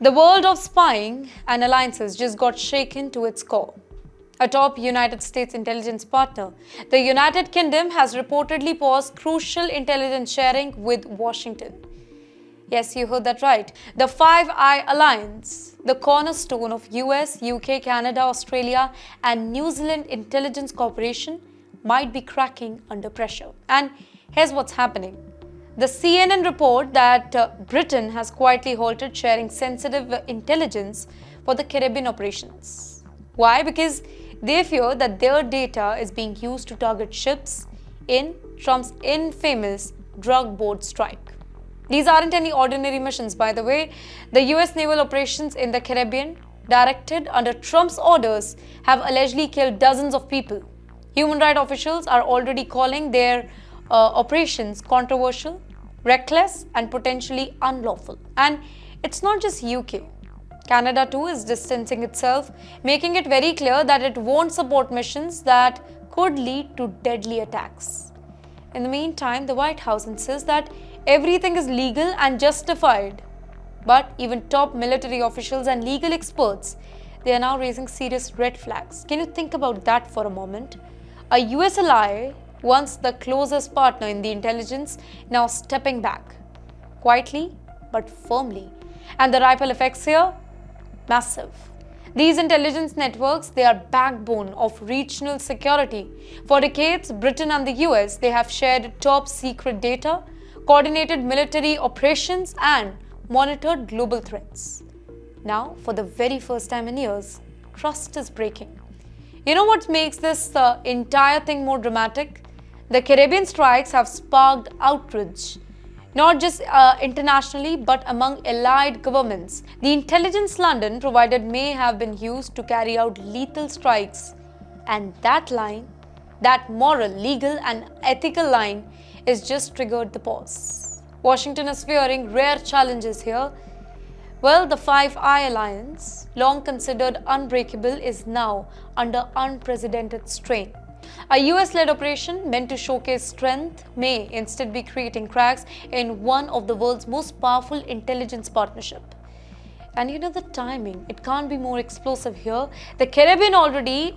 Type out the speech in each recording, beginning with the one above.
The world of spying and alliances just got shaken to its core. A top United States intelligence partner, the United Kingdom has reportedly paused crucial intelligence sharing with Washington. Yes, you heard that right. The Five Eye Alliance, the cornerstone of US, UK, Canada, Australia, and New Zealand intelligence cooperation, might be cracking under pressure. And here's what's happening. The CNN report that Britain has quietly halted sharing sensitive intelligence for the Caribbean operations. Why? Because they fear that their data is being used to target ships in Trump's infamous drug boat strike. These aren't any ordinary missions, by the way. The US naval operations in the Caribbean, directed under Trump's orders, have allegedly killed dozens of people. Human rights officials are already calling their operations controversial, reckless, and potentially unlawful. And it's not just UK. Canada too is distancing itself, making it very clear that it won't support missions that could lead to deadly attacks. In the meantime, the White House insists that everything is legal and justified. But even top military officials and legal experts, they are now raising serious red flags. Can you think about that for a moment? A US ally, once the closest partner in the intelligence, now stepping back, quietly but firmly. And the ripple effects here? Massive. These intelligence networks, they are backbone of regional security. For decades, Britain and the US, they have shared top secret data, coordinated military operations, and monitored global threats. Now, for the very first time in years, trust is breaking. You know what makes this entire thing more dramatic? The Caribbean strikes have sparked outrage, not just internationally but among allied governments. The intelligence London provided may have been used to carry out lethal strikes. And that line, that moral, legal, and ethical line, is just triggered the pause. Washington is fearing rare challenges here. Well, the Five Eye Alliance, long considered unbreakable, is now under unprecedented strain. A US-led operation meant to showcase strength may instead be creating cracks in one of the world's most powerful intelligence partnerships. And you know the timing, it can't be more explosive here. The Caribbean already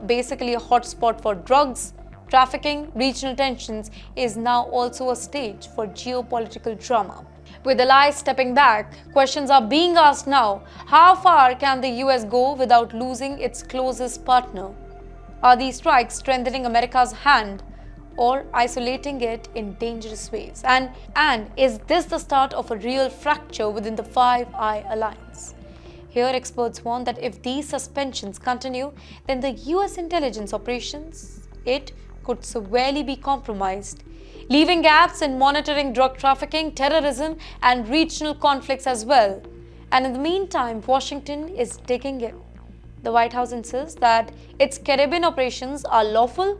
basically a hotspot for drugs, trafficking, regional tensions, is now also a stage for geopolitical drama. With allies stepping back, questions are being asked now. How far can the US go without losing its closest partner? Are these strikes strengthening America's hand or isolating it in dangerous ways? And is this the start of a real fracture within the Five Eye Alliance? Here, experts warn that if these suspensions continue, then the US intelligence operations, it could severely be compromised, leaving gaps in monitoring drug trafficking, terrorism, and regional conflicts as well. And in the meantime, Washington is digging in. The White House insists that its Caribbean operations are lawful,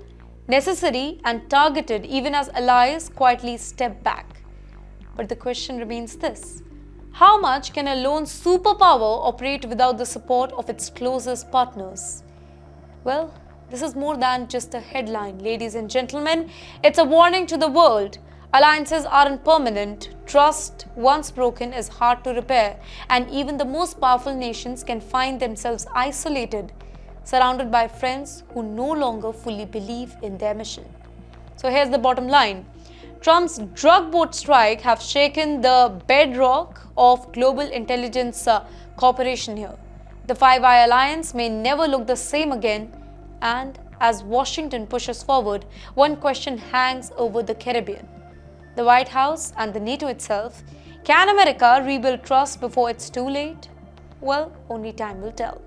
necessary, and targeted even as allies quietly step back. But the question remains this: how much can a lone superpower operate without the support of its closest partners? Well, this is more than just a headline, ladies and gentlemen. It's a warning to the world. Alliances aren't permanent. Trust, once broken, is hard to repair, and even the most powerful nations can find themselves isolated, surrounded by friends who no longer fully believe in their mission. So here's the bottom line. Trump's drug boat strike have shaken the bedrock of global intelligence cooperation here. The Five Eye Alliance may never look the same again, and as Washington pushes forward, one question hangs over the Caribbean. The White House and the NATO itself, can America rebuild trust before it's too late? Well, only time will tell.